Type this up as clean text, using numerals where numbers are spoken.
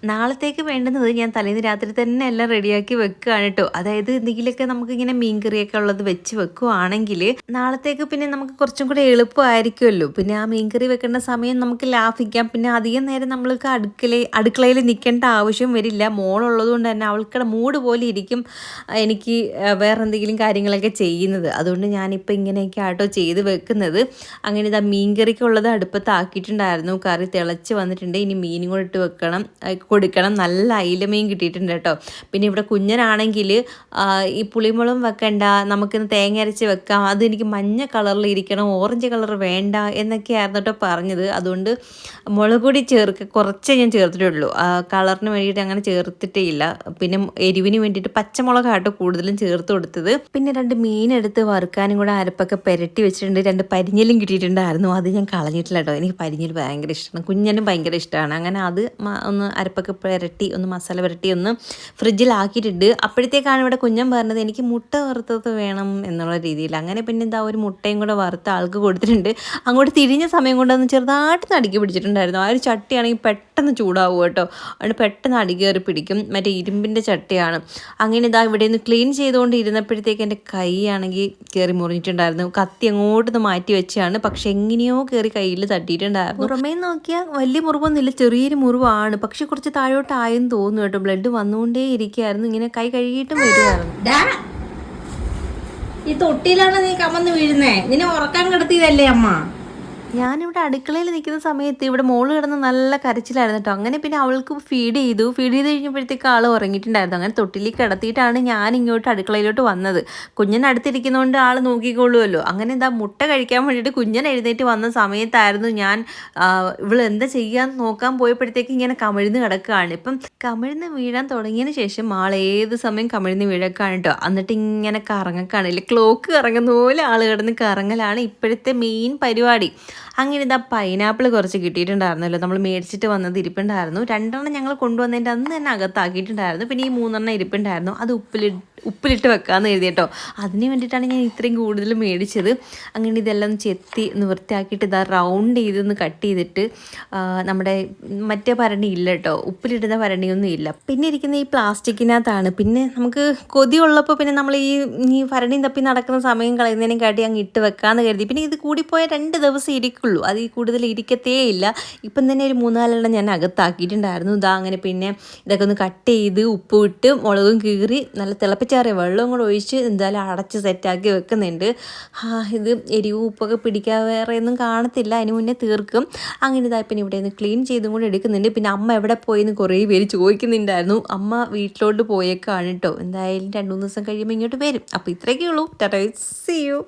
നാളത്തേക്ക് വേണ്ടുന്നത് ഞാൻ തലേന്ന് രാത്രി തന്നെ എല്ലാം റെഡിയാക്കി വെക്കുകയാണ് കേട്ടോ. അതായത് എന്തെങ്കിലുമൊക്കെ നമുക്കിങ്ങനെ മീൻകറിയൊക്കെ ഉള്ളത് വെച്ച് വെക്കുകയാണെങ്കിൽ നാളത്തേക്ക് പിന്നെ നമുക്ക് കുറച്ചും കൂടെ എളുപ്പമായിരിക്കുമല്ലോ. പിന്നെ ആ മീൻകറി വെക്കേണ്ട സമയം നമുക്ക് ലാഭിക്കാം. പിന്നെ അധികം നേരം നമ്മൾക്ക് അടുക്കളയിൽ നിൽക്കേണ്ട ആവശ്യം വരില്ല. മോളുള്ളത് കൊണ്ട് തന്നെ അവൾക്കുടെ മൂഡ് പോലെ ഇരിക്കും എനിക്ക് വേറെ എന്തെങ്കിലും കാര്യങ്ങളൊക്കെ ചെയ്യുന്നത്. അതുകൊണ്ട് ഞാനിപ്പോൾ ഇങ്ങനെയൊക്കെ ആട്ടോ ചെയ്ത് വെക്കുന്നത്. അങ്ങനെ ഇതാ മീൻകറിക്കുള്ളത് അടുപ്പത്താക്കിയിട്ടുണ്ടായിരുന്നു. കറി തിളച്ച് വന്നിട്ടുണ്ട്. ഇനി മീനും കൂടെ ഇട്ട് കൊടുക്കണം. നല്ല അയിലമീൻ കിട്ടിയിട്ടുണ്ട് കേട്ടോ. പിന്നെ ഇവിടെ കുഞ്ഞനാണെങ്കിൽ ഈ പുളിമുളകും വെക്കണ്ട, നമുക്കിന്ന് തേങ്ങ അരച്ച് വെക്കാം, അതെനിക്ക് മഞ്ഞ കളറിൽ ഇരിക്കണം, ഓറഞ്ച് കളർ വേണ്ട എന്നൊക്കെയായിരുന്നു കേട്ടോ പറഞ്ഞത്. അതുകൊണ്ട് മുളക് പൊടി കുറച്ചേ ഞാൻ ചേർത്തിട്ടുള്ളൂ. കളറിന് വേണ്ടിയിട്ട് അങ്ങനെ ചേർത്തിട്ടേ ഇല്ല. പിന്നെ എരിവിന് വേണ്ടിയിട്ട് പച്ചമുളകാട്ടോ കൂടുതലും ചേർത്ത് കൊടുത്തത്. പിന്നെ 2 മീനെടുത്ത് വറുക്കാനും കൂടെ അരപ്പൊക്കെ പുരട്ടി വെച്ചിട്ടുണ്ട്. 2 പരിഞ്ഞലും കിട്ടിയിട്ടുണ്ടായിരുന്നു. അത് ഞാൻ കളഞ്ഞിട്ടില്ല കേട്ടോ. എനിക്ക് പരിഞ്ഞൽ ഭയങ്കര ഇഷ്ടമാണ്, കുഞ്ഞനും ഭയങ്കര ഇഷ്ടമാണ്. അങ്ങനെ അത് ഒന്ന് അരപ്പൊക്കെ പുരട്ടി ഒന്ന് മസാല പുരട്ടി ഒന്ന് ഫ്രിഡ്ജിലാക്കിയിട്ടുണ്ട്. അപ്പോഴത്തേക്കാണ് ഇവിടെ കുഞ്ഞൻ പറഞ്ഞത് എനിക്ക് മുട്ട വറുത്തത് വേണം എന്നുള്ള രീതിയിൽ. അങ്ങനെ പിന്നെ എന്താ ഒരു മുട്ടയും കൂടെ വറുത്ത ആൾക്ക് കൊടുത്തിട്ടുണ്ട്. അങ്ങോട്ട് തിരിഞ്ഞ സമയം കൊണ്ടൊന്ന് ചെറുതായിട്ട് നടുക്കി പിടിച്ചിട്ടുണ്ടായിരുന്നു. ആ ഒരു ചട്ടിയാണെങ്കിൽ പെട്ടെന്ന് ചൂടാവും കേട്ടോ. അതുകൊണ്ട് പെട്ടെന്ന് അടികേറി പിടിക്കും. മറ്റേ ഇരുമ്പിൻ്റെ ചട്ടിയാണ്. അങ്ങനെ ഇതാ ഇവിടെ നിന്ന് ക്ലീൻ ചെയ്തുകൊണ്ട് ഇരുന്നപ്പോഴത്തേക്ക് എൻ്റെ കൈ ആണെങ്കിൽ കയറി മുറിഞ്ഞിട്ടുണ്ടായിരുന്നു. കത്തി അങ്ങോട്ടൊന്ന് മാറ്റി വെച്ചാണ്, പക്ഷെ എങ്ങനെയോ കയറി കയ്യിൽ തട്ടിയിട്ടുണ്ടായിരുന്നു. പുറമേ നോക്കിയാൽ വലിയ മുറിവൊന്നുമില്ല, ചെറിയൊരു മുറിവാണ്. പക്ഷെ കുറച്ച് താഴോട്ടായെന്ന് തോന്നുന്നു കേട്ടോ. ബ്ലഡ് വന്നുകൊണ്ടേ ഇരിക്കുകയായിരുന്നു. ഇങ്ങനെ കൈ കഴുകിയിട്ടും വരുമായിരുന്നു. ഈ തൊട്ടിയിലാണ് നീ കമന്ന് വീഴുന്നേ? നിന്നെ ഉറക്കാൻ കിടത്തിയതല്ലേ അമ്മ? ഞാനിവിടെ അടുക്കളയിൽ നിൽക്കുന്ന സമയത്ത് ഇവിടെ മോള് കിടന്ന് നല്ല കരച്ചിലായിരുന്നു കേട്ടോ. അങ്ങനെ പിന്നെ അവൾക്ക് ഫീഡ് ചെയ്ത് കഴിഞ്ഞപ്പോഴത്തേക്ക് ആൾ ഉറങ്ങിയിട്ടുണ്ടായിരുന്നു. അങ്ങനെ തൊട്ടിലേക്ക് കിടത്തിയിട്ടാണ് ഞാൻ ഇങ്ങോട്ട് അടുക്കളയിലോട്ട് വന്നത്. കുഞ്ഞൻ അടുത്തിരിക്കുന്നതുകൊണ്ട് ആൾ നോക്കിക്കൊള്ളുമല്ലോ. അങ്ങനെ എന്താ മുട്ട കഴിക്കാൻ വേണ്ടിയിട്ട് കുഞ്ഞൻ എഴുന്നേറ്റ് വന്ന സമയത്തായിരുന്നു ഞാൻ ഇവൾ എന്താ ചെയ്യാൻ നോക്കാൻ പോയപ്പോഴത്തേക്ക് ഇങ്ങനെ കമിഴ്ന്ന് കിടക്കുകയാണ്. ഇപ്പം കമിഴ്ന്ന് വീഴാൻ തുടങ്ങിയതിന് ശേഷം ആൾ ഏത് സമയം കമിഴ്ന്ന് വീഴക്കാണ് കേട്ടോ. എന്നിട്ട് ഇങ്ങനെ കറങ്ങക്കാണില്ല, ക്ലോക്ക് കറങ്ങുന്ന പോലെ ആൾ കിടന്ന് കറങ്ങലാണ് ഇപ്പോഴത്തെ മെയിൻ പരിപാടി. അങ്ങനെ ഇതാ പൈനാപ്പിൾ കുറച്ച് കിട്ടിയിട്ടുണ്ടായിരുന്നല്ലോ, നമ്മൾ മേടിച്ചിട്ട് വന്നത് ഇരിപ്പുണ്ടായിരുന്നു. 2 ഞങ്ങൾ കൊണ്ടുവന്നതിൻ്റെ അന്ന് തന്നെ അകത്താക്കിയിട്ടുണ്ടായിരുന്നു. പിന്നെ ഈ 3 ഇരിപ്പുണ്ടായിരുന്നു. അത് ഉപ്പിലിട്ട് വെക്കാമെന്ന് എഴുതി കേട്ടോ. അതിന് വേണ്ടിയിട്ടാണ് ഞാൻ ഇത്രയും കൂടുതൽ മേടിച്ചത്. അങ്ങനെ ഇതെല്ലാം ചെത്തി വൃത്തിയാക്കിയിട്ട് ഇതാ റൗണ്ട് ചെയ്തൊന്ന് കട്ട് ചെയ്തിട്ട് നമ്മുടെ മറ്റേ ഭരണി ഇല്ല കേട്ടോ, ഉപ്പിലിടുന്ന ഭരണിയൊന്നും ഇല്ല. പിന്നെ ഇരിക്കുന്ന ഈ പ്ലാസ്റ്റിക്കിനകത്താണ്. പിന്നെ നമുക്ക് കൊതിയുള്ളപ്പോൾ പിന്നെ നമ്മൾ ഈ ഭരണിയും തപ്പി നടക്കുന്ന സമയം കളയുന്നതിനും കാട്ടി അങ്ങ് ഇട്ട് വെക്കാമെന്ന് കരുതി. പിന്നെ ഇത് കൂടിപ്പോയ 2 ദിവസം ഇരിക്കുള്ളൂ, അത് ഈ കൂടുതൽ ഇരിക്കത്തേ ഇല്ല. ഇപ്പം തന്നെ ഒരു 3-4 ഞാൻ അകത്താക്കിയിട്ടുണ്ടായിരുന്നു. ഇതാ അങ്ങനെ പിന്നെ ഇതൊക്കെ ഒന്ന് കട്ട് ചെയ്ത് ഉപ്പ് ഇട്ട് മുളകും കീറി നല്ല തിളപ്പിച്ചാറിയ വെള്ളവും കൂടെ ഒഴിച്ച് എന്തായാലും അടച്ച് സെറ്റാക്കി വെക്കുന്നുണ്ട്. ഇത് എരിവും ഉപ്പൊക്കെ പിടിക്കാൻ വേറെ ഒന്നും കാണത്തില്ല, അതിന് മുന്നേ തീർക്കും. അങ്ങനെ ഇതായി പിന്നെ ഇവിടെ നിന്ന് ക്ലീൻ ചെയ്തും കൂടെ എടുക്കുന്നുണ്ട്. പിന്നെ അമ്മ എവിടെ പോയെന്ന് കുറേ പേര് ചോദിക്കുന്നുണ്ടായിരുന്നു. അമ്മ വീട്ടിലോട്ട് പോയേക്കാണ് കേട്ടോ. എന്തായാലും 2-3 ദിവസം കഴിയുമ്പോൾ ഇങ്ങോട്ട് വരും. അപ്പോൾ ഇത്രയൊക്കെ ഉള്ളൂ. Tata, see U.